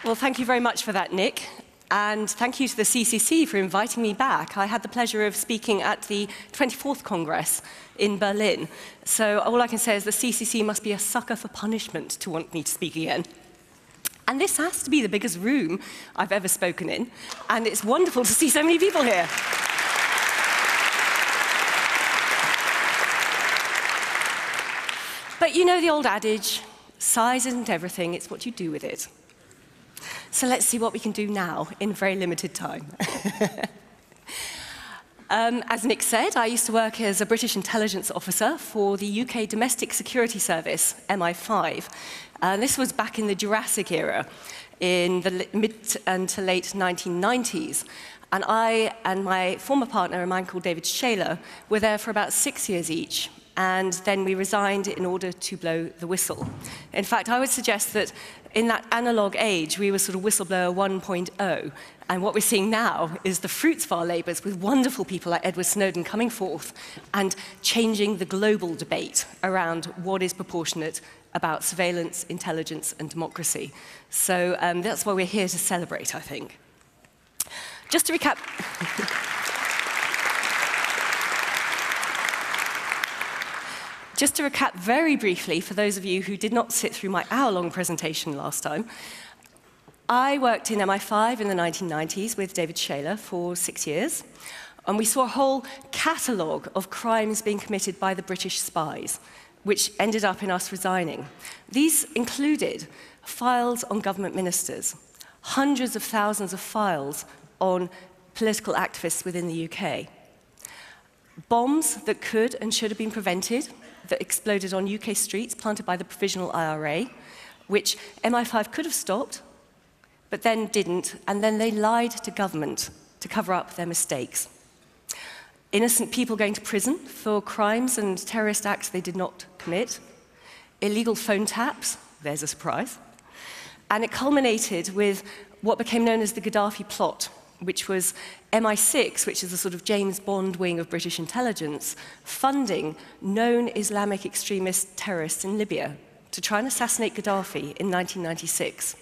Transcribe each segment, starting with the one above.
Well, thank you very much for that, Nick. And thank you to the CCC for inviting me back. I had the pleasure of speaking at the 24th Congress in Berlin. So all I can say is the CCC must be a sucker for punishment to want me to speak again. And this has to be the biggest room I've ever spoken in. And it's wonderful to see so many people here. But you know the old adage, size isn't everything, it's what you do with it. So let's see what we can do now in very limited time. As Nick said, I used to work as a British intelligence officer for the UK Domestic Security Service, MI-5. This was back in the Jurassic era, in the mid to late 1990s. And I and my former partner, a man called David Shayler, were there for about 6 years each. And then we resigned in order to blow the whistle. In fact, I would suggest that in that analog age, we were sort of whistleblower 1.0. And what we're seeing now is the fruits of our labors with wonderful people like Edward Snowden coming forth and changing the global debate around what is proportionate about surveillance, intelligence, and democracy. So that's why we're here to celebrate, I think. Just to recap. Just to recap very briefly, for those of you who did not sit through my hour-long presentation last time, I worked in MI5 in the 1990s with David Shayler for 6 years, and we saw a whole catalogue of crimes being committed by the British spies, which ended up in us resigning. These included files on government ministers, hundreds of thousands of files on political activists within the UK, bombs that could and should have been prevented, that exploded on UK streets planted by the Provisional IRA, which MI5 could have stopped, but then didn't, and then they lied to government to cover up their mistakes. Innocent people going to prison for crimes and terrorist acts they did not commit. Illegal phone taps, there's a surprise. And it culminated with what became known as the Gaddafi plot, which was MI6, which is a sort of James Bond wing of British intelligence, funding known Islamic extremist terrorists in Libya to try and assassinate Gaddafi in 1996.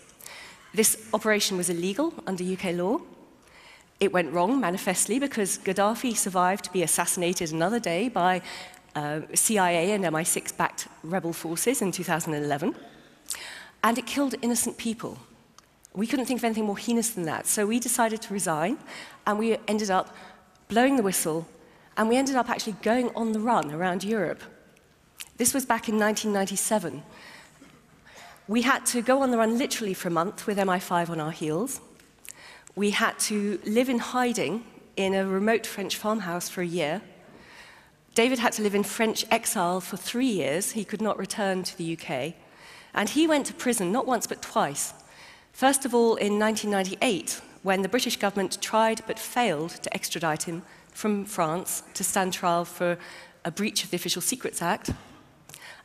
This operation was illegal under UK law. It went wrong manifestly because Gaddafi survived to be assassinated another day by CIA and MI6-backed rebel forces in 2011. And it killed innocent people. We couldn't think of anything more heinous than that, so we decided to resign, and we ended up blowing the whistle, and we ended up actually going on the run around Europe. This was back in 1997. We had to go on the run literally for a month with MI5 on our heels. We had to live in hiding in a remote French farmhouse for a year. David had to live in French exile for 3 years. He could not return to the UK. And he went to prison not once but twice. First of all, in 1998, when the British government tried but failed to extradite him from France to stand trial for a breach of the Official Secrets Act.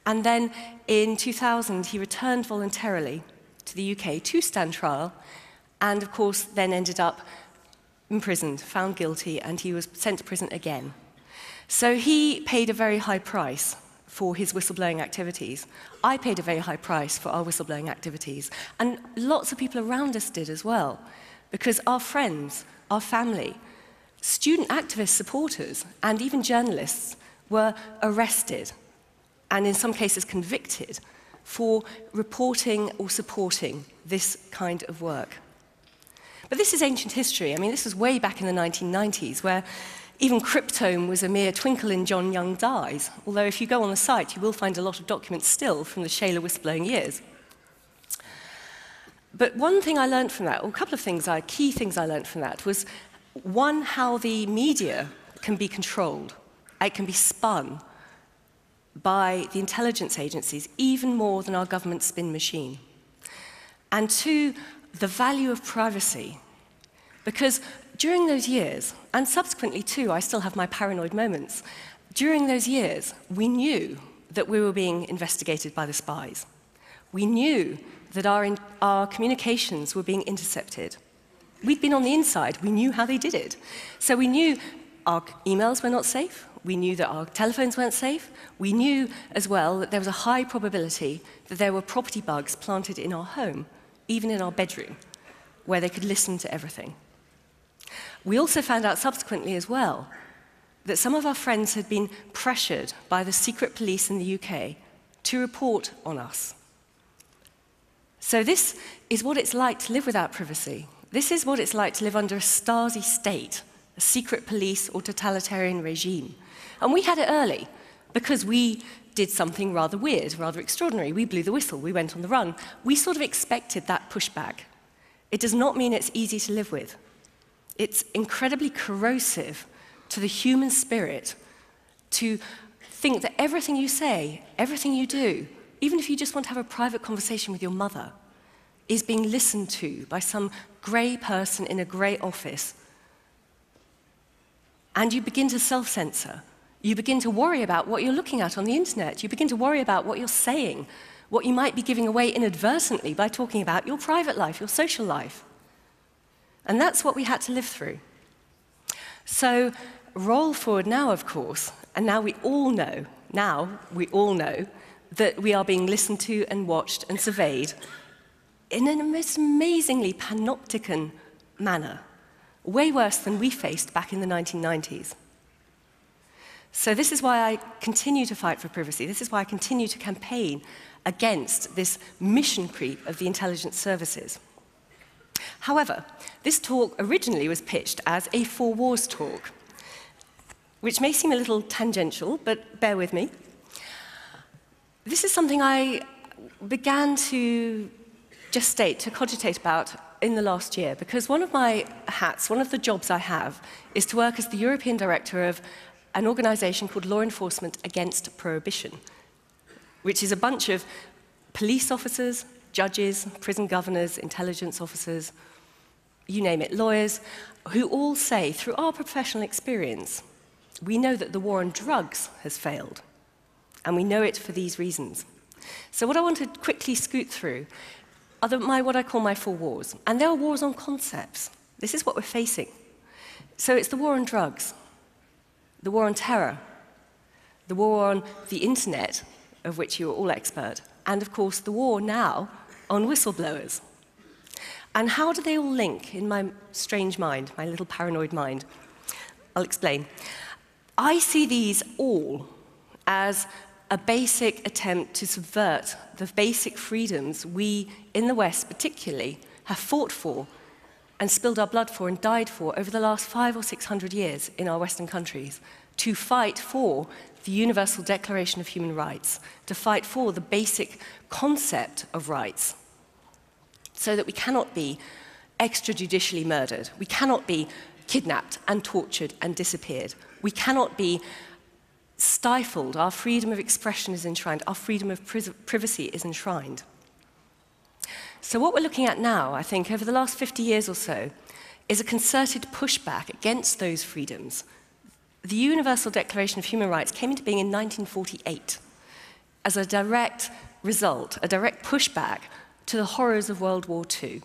And then in 2000, he returned voluntarily to the UK to stand trial, and of course then ended up imprisoned, found guilty, and he was sent to prison again. So he paid a very high price for his whistleblowing activities. I paid a very high price for our whistleblowing activities. And lots of people around us did as well, because our friends, our family, student activist supporters, and even journalists were arrested, and in some cases convicted, for reporting or supporting this kind of work. But this is ancient history. I mean, this was way back in the 1990s, where even cryptome was a mere twinkle in John Young's eyes, although if you go on the site, you will find a lot of documents still from the Shayler whistleblowing years. But one thing I learned from that, or a couple of things, key things I learned from that, was one, how the media can be controlled. It can be spun by the intelligence agencies, even more than our government spin machine. And two, the value of privacy. Because during those years, and subsequently too, I still have my paranoid moments, during those years, we knew that we were being investigated by the spies. We knew that our communications were being intercepted. We'd been on the inside, we knew how they did it. So we knew our emails were not safe, we knew that our telephones weren't safe, we knew as well that there was a high probability that there were property bugs planted in our home even in our bedroom, where they could listen to everything. We also found out subsequently as well that some of our friends had been pressured by the secret police in the UK to report on us. So this is what it's like to live without privacy. This is what it's like to live under a Stasi state, a secret police or totalitarian regime. And we had it early, because we did something rather weird, rather extraordinary. We blew the whistle, we went on the run. We sort of expected that pushback. It does not mean it's easy to live with. It's incredibly corrosive to the human spirit to think that everything you say, everything you do, even if you just want to have a private conversation with your mother, is being listened to by some grey person in a grey office. And you begin to self-censor. You begin to worry about what you're looking at on the internet. You begin to worry about what you're saying, what you might be giving away inadvertently by talking about your private life, your social life. And that's what we had to live through. So roll forward now, of course, and now we all know that we are being listened to and watched and surveyed in a most amazingly panopticon manner, way worse than we faced back in the 1990s. So this is why I continue to fight for privacy. This is why I continue to campaign against this mission creep of the intelligence services. However, this talk originally was pitched as a four wars talk, which may seem a little tangential, but bear with me. This is something I began to gestate, to cogitate about in the last year, because one of my hats, one of the jobs I have, is to work as the European Director of an organization called Law Enforcement Against Prohibition, which is a bunch of police officers, judges, prison governors, intelligence officers, you name it, lawyers, who all say, through our professional experience, we know that the war on drugs has failed, and we know it for these reasons. So what I want to quickly scoot through are what I call my four wars, and they are wars on concepts. This is what we're facing. So it's the war on drugs, the war on terror, the war on the internet, of which you are all expert, and of course the war now on whistleblowers. And how do they all link in my strange mind, my little paranoid mind? I'll explain. I see these all as a basic attempt to subvert the basic freedoms we, in the West particularly, have fought for and spilled our blood for and died for over the last 500 or 600 years in our Western countries, to fight for the Universal Declaration of Human Rights, to fight for the basic concept of rights, so that we cannot be extrajudicially murdered, we cannot be kidnapped and tortured and disappeared, we cannot be stifled, our freedom of expression is enshrined, our freedom of privacy is enshrined. So what we're looking at now, I think, over the last 50 years or so, is a concerted pushback against those freedoms. The Universal Declaration of Human Rights came into being in 1948 as a direct result, a direct pushback to the horrors of World War II.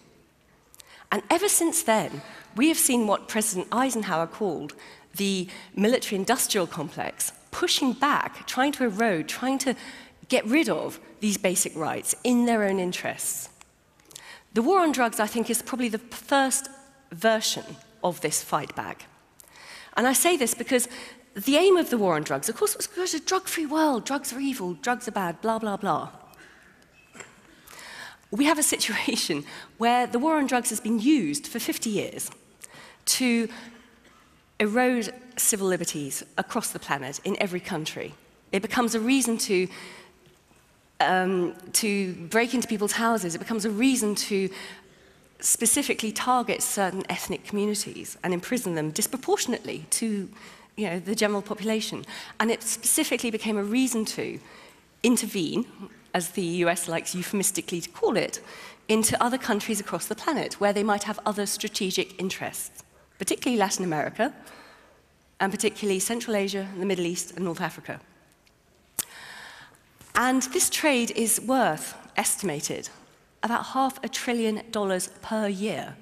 And ever since then, we have seen what President Eisenhower called the military-industrial complex pushing back, trying to erode, trying to get rid of these basic rights in their own interests. The war on drugs, I think, is probably the first version of this fight back. And I say this because the aim of the war on drugs, of course, was to create a drug-free world. Drugs are evil, drugs are bad, blah, blah, blah. We have a situation where the war on drugs has been used for 50 years to erode civil liberties across the planet in every country. It becomes a reason to break into people's houses. It becomes a reason to specifically target certain ethnic communities and imprison them disproportionately to, the general population. And it specifically became a reason to intervene, as the US likes euphemistically to call it, into other countries across the planet where they might have other strategic interests, particularly Latin America, and particularly Central Asia, the Middle East, and North Africa. And this trade is worth, estimated, about $500 billion per year.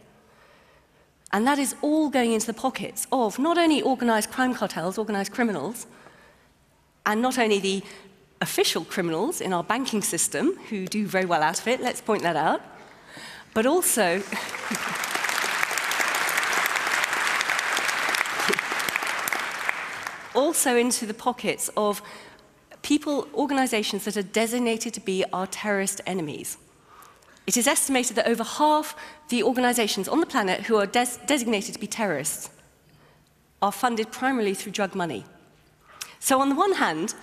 And that is all going into the pockets of not only organized crime cartels, organized criminals, and not only the official criminals in our banking system, who do very well out of it, let's point that out, but also also into the pockets of people, organizations that are designated to be our terrorist enemies. It is estimated that over half the organizations on the planet who are designated to be terrorists are funded primarily through drug money. So on the one hand,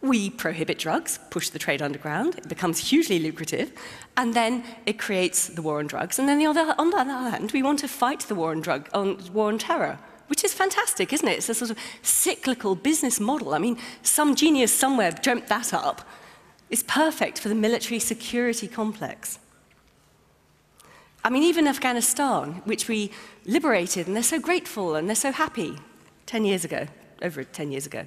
we prohibit drugs, push the trade underground, it becomes hugely lucrative, and then it creates the war on drugs. And then on the other hand, we want to fight the war on terror, which is fantastic, isn't it? It's a sort of cyclical business model. I mean, some genius somewhere dreamt that up. It's perfect for the military security complex. I mean, even Afghanistan, which we liberated, and they're so grateful and they're so happy 10 years ago, over 10 years ago.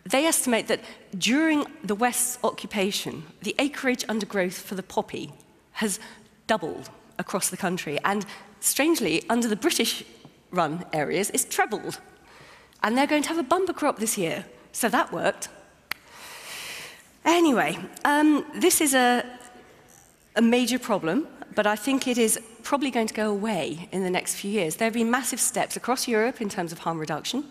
They estimate that during the West's occupation, the acreage undergrowth for the poppy has doubled across the country. And strangely, under the British-run areas, it's trebled. And they're going to have a bumper crop this year. So that worked. Anyway, this is a major problem, but I think it is probably going to go away in the next few years. There have been massive steps across Europe in terms of harm reduction.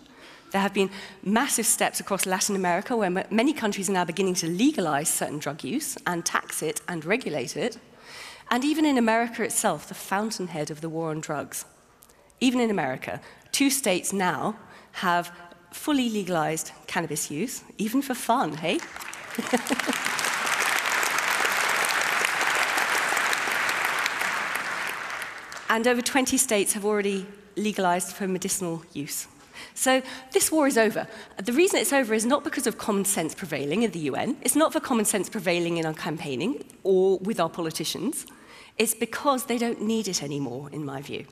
There have been massive steps across Latin America, where many countries are now beginning to legalize certain drug use and tax it and regulate it. And even in America itself, the fountainhead of the war on drugs. Even in America, 2 states now have fully legalized cannabis use, even for fun, hey? And over 20 states have already legalized for medicinal use. So this war is over. The reason it's over is not because of common sense prevailing in the UN. It's not for common sense prevailing in our campaigning or with our politicians. It's because they don't need it anymore, in my view.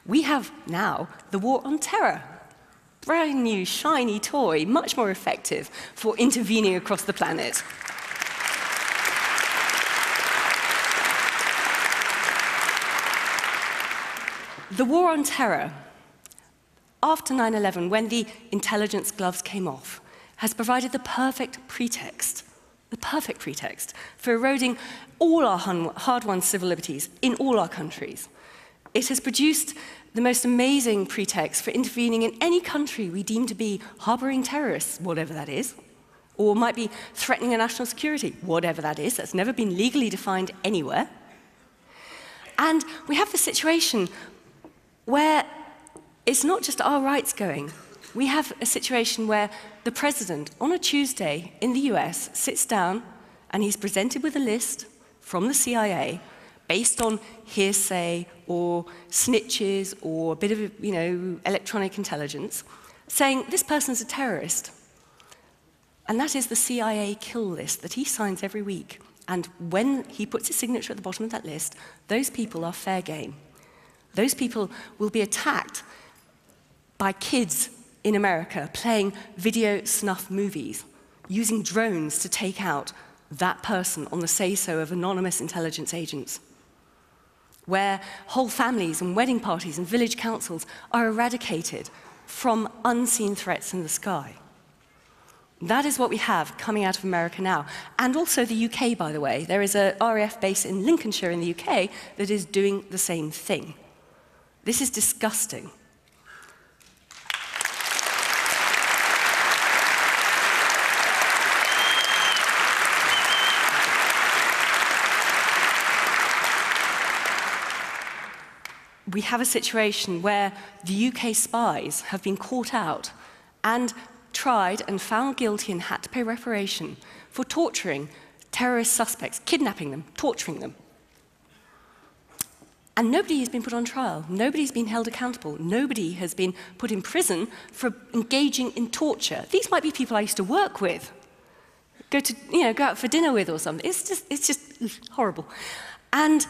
We have now the war on terror. Brand new, shiny toy, much more effective for intervening across the planet. The war on terror, after 9/11, when the intelligence gloves came off, has provided the perfect pretext for eroding all our hard-won civil liberties in all our countries. It has produced the most amazing pretext for intervening in any country we deem to be harboring terrorists, whatever that is, or might be threatening our national security, whatever that is. That's never been legally defined anywhere. And we have the situation where it's not just our rights going. We have a situation where the president, on a Tuesday in the US, sits down and he's presented with a list from the CIA based on hearsay or snitches or a bit of, electronic intelligence, saying this person's a terrorist. And that is the CIA kill list that he signs every week. And when he puts his signature at the bottom of that list, those people are fair game. Those people will be attacked by kids in America playing video snuff movies, using drones to take out that person on the say-so of anonymous intelligence agents, where whole families and wedding parties and village councils are eradicated from unseen threats in the sky. That is what we have coming out of America now. And also the UK, by the way. There is a RAF base in Lincolnshire in the UK that is doing the same thing. This is disgusting. We have a situation where the UK spies have been caught out and tried and found guilty and had to pay reparation for torturing terrorist suspects, kidnapping them, torturing them. And nobody has been put on trial. Nobody's been held accountable. Nobody has been put in prison for engaging in torture. These might be people I used to work with, go out for dinner with or something. It's just horrible. And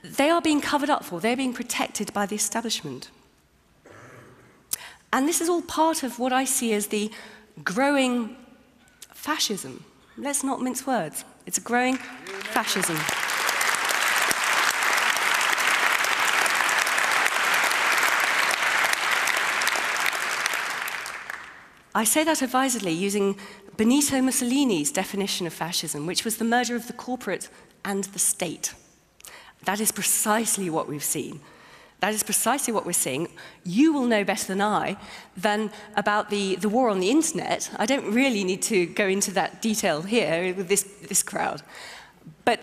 they are being covered up for. They're being protected by the establishment. And this is all part of what I see as the growing fascism. Let's not mince words. It's a growing fascism. I say that advisedly using Benito Mussolini's definition of fascism, which was the merger of the corporate and the state. That is precisely what we've seen. That is precisely what we're seeing. You will know better than I about the war on the internet. I don't really need to go into that detail here with this crowd. But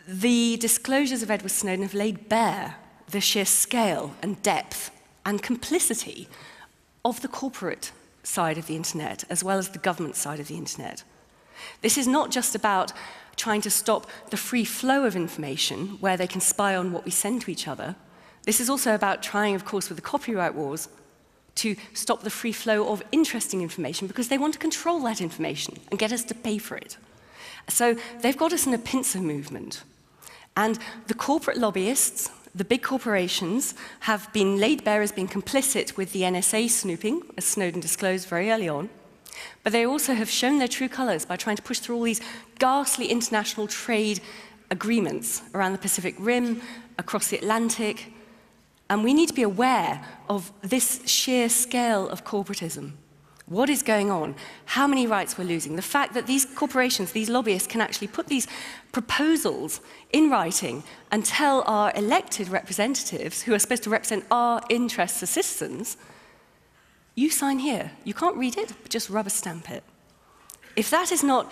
the disclosures of Edward Snowden have laid bare the sheer scale and depth and complicity of the corporate side of the internet, as well as the government side of the internet. This is not just about trying to stop the free flow of information where they can spy on what we send to each other. This is also about trying, of course, with the copyright wars, to stop the free flow of interesting information because they want to control that information and get us to pay for it. So they've got us in a pincer movement. And the corporate lobbyists, the big corporations, have been laid bare as being complicit with the NSA snooping, as Snowden disclosed very early on. But they also have shown their true colors by trying to push through all these ghastly international trade agreements around the Pacific Rim, across the Atlantic. And we need to be aware of this sheer scale of corporatism. What is going on? How many rights we're losing? The fact that these corporations, these lobbyists, can actually put these proposals in writing and tell our elected representatives, who are supposed to represent our interests as citizens, you sign here. You can't read it, but just rubber stamp it. If that is not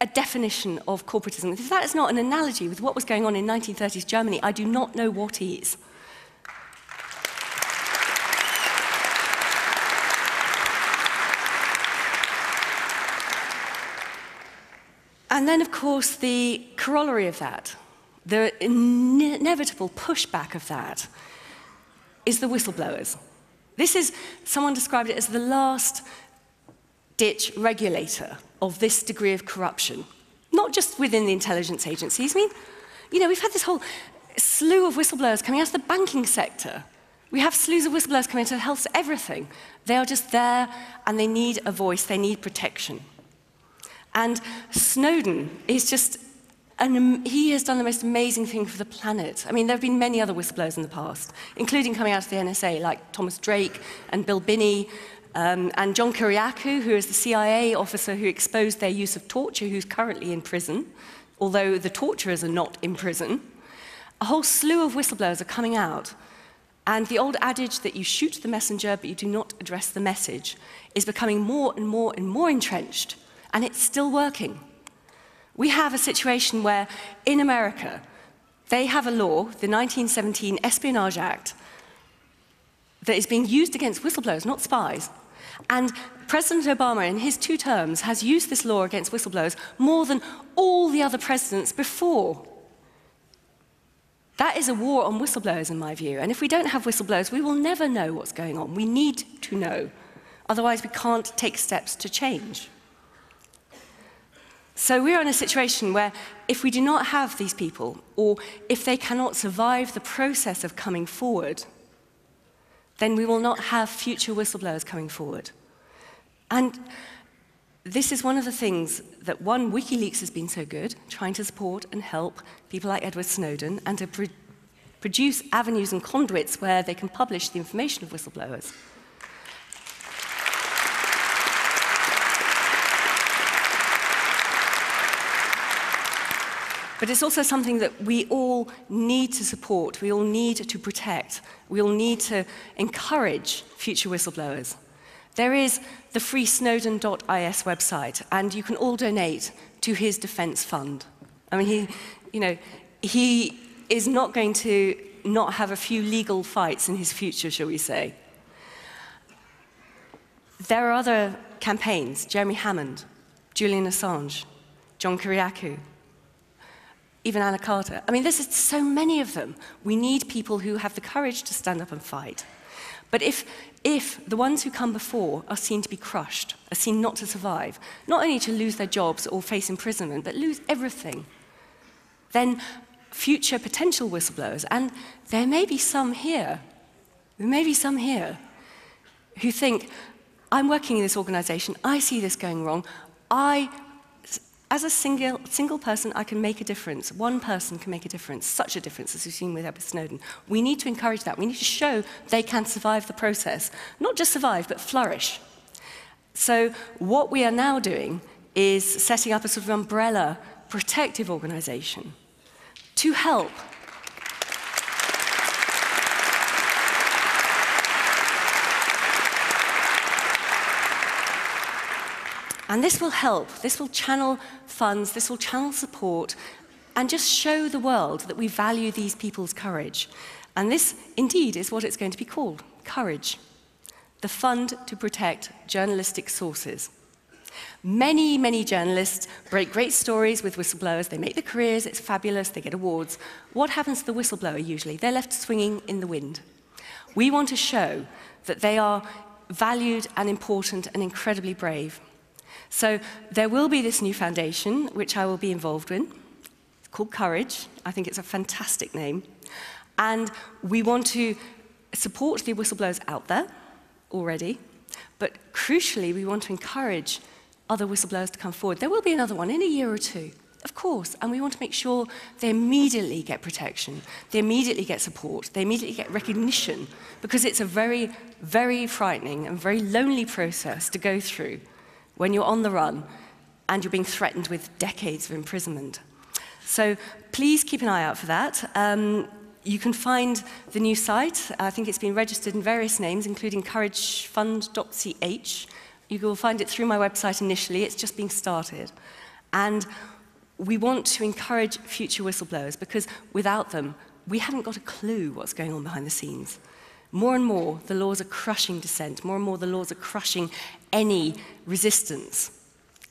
a definition of corporatism, if that is not an analogy with what was going on in 1930s Germany, I do not know what is. And then, of course, the corollary of that, the inevitable pushback of that, is the whistleblowers. This is, someone described it as the last-ditch regulator of this degree of corruption, not just within the intelligence agencies. I mean, you know, we've had this whole slew of whistleblowers coming out of the banking sector. We have slews of whistleblowers coming into health, everything. They are just there, and they need a voice, they need protection. And Snowden is just, he has done the most amazing thing for the planet. I mean, there have been many other whistleblowers in the past, including coming out of the NSA, like Thomas Drake and Bill Binney, and John Kiriakou, who is the CIA officer who exposed their use of torture, who's currently in prison, although the torturers are not in prison. A whole slew of whistleblowers are coming out. And the old adage that you shoot the messenger, but you do not address the message, is becoming more and more and more entrenched. And it's still working. We have a situation where, in America, they have a law, the 1917 Espionage Act, that is being used against whistleblowers, not spies. And President Obama, in his 2 terms, has used this law against whistleblowers more than all the other presidents before. That is a war on whistleblowers, in my view. And if we don't have whistleblowers, we will never know what's going on. We need to know. Otherwise, we can't take steps to change. So we're in a situation where if we do not have these people, or if they cannot survive the process of coming forward, then we will not have future whistleblowers coming forward. And this is one of the things that, one, WikiLeaks has been so good, trying to support and help people like Edward Snowden, and to produce avenues and conduits where they can publish the information of whistleblowers. But it's also something that we all need to support, we all need to protect, we all need to encourage future whistleblowers. There is the freesnowden.is website, and you can all donate to his defense fund. I mean, he is not going to not have a few legal fights in his future, shall we say. There are other campaigns, Jeremy Hammond, Julian Assange, John Kiriakou, even Anna Carter. I mean, there's so many of them. We need people who have the courage to stand up and fight. But if the ones who come before are seen to be crushed, are seen not to survive, not only to lose their jobs or face imprisonment, but lose everything, then future potential whistleblowers, and there may be some here, who think, I'm working in this organization, I see this going wrong, as a single person, I can make a difference. One person can make a difference, such a difference as we've seen with Edward Snowden. We need to encourage that. We need to show they can survive the process. Not just survive, but flourish. So what we are now doing is setting up a sort of umbrella protective organization to help. And this will help, this will channel funds, this will channel support, and just show the world that we value these people's courage. And this, indeed, is what it's going to be called, Courage, the Fund to Protect Journalistic Sources. Many, many journalists break great stories with whistleblowers, they make their careers, it's fabulous, they get awards. What happens to the whistleblower usually? They're left swinging in the wind. We want to show that they are valued and important and incredibly brave. So there will be this new foundation, which I will be involved in. It's called Courage. I think it's a fantastic name. And we want to support the whistleblowers out there already, but crucially, we want to encourage other whistleblowers to come forward. There will be another one in a year or two, of course, and we want to make sure they immediately get protection, they immediately get support, they immediately get recognition, because it's a very, very frightening and very lonely process to go through when you're on the run and you're being threatened with decades of imprisonment. So please keep an eye out for that. You can find the new site. I think it's been registered in various names, including couragefund.ch. You will find it through my website initially. It's just being started. And we want to encourage future whistleblowers, because without them, we haven't got a clue what's going on behind the scenes. More and more, the laws are crushing dissent. More and more, the laws are crushing any resistance.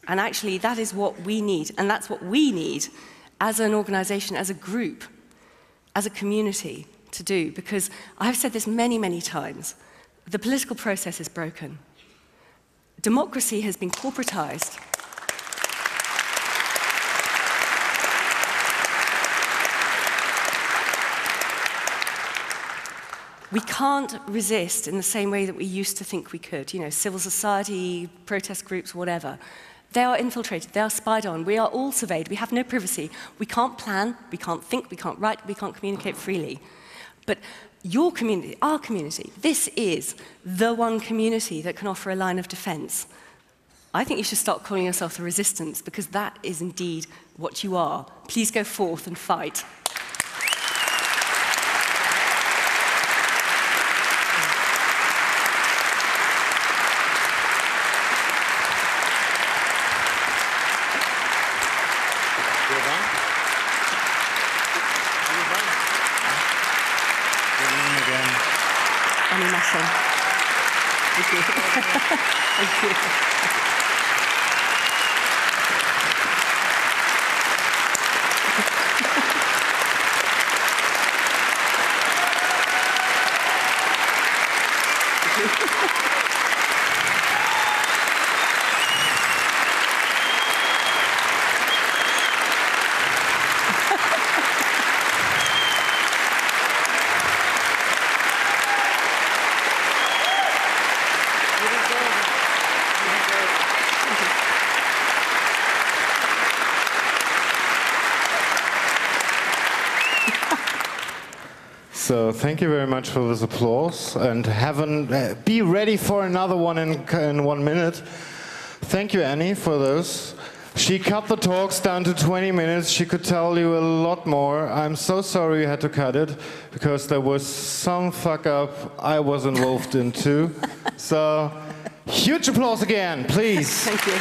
And actually, that is what we need. And that's what we need as an organization, as a group, as a community to do. Because I've said this many, many times. The political process is broken. Democracy has been corporatized. We can't resist in the same way that we used to think we could. You know, civil society, protest groups, whatever. They are infiltrated, they are spied on, we are all surveyed, we have no privacy. We can't plan, we can't think, we can't write, we can't communicate freely. But your community, our community, this is the one community that can offer a line of defense. I think you should start calling yourself the resistance, because that is indeed what you are. Please go forth and fight. Machon. Thank you. Thank you. So thank you very much for this applause, and be ready for another one in 1 minute. Thank you, Annie, for those. She cut the talks down to 20 minutes. She could tell you a lot more. I'm so sorry you had to cut it, because there was some fuck up I was involved in too. So huge applause again, please. Thank you.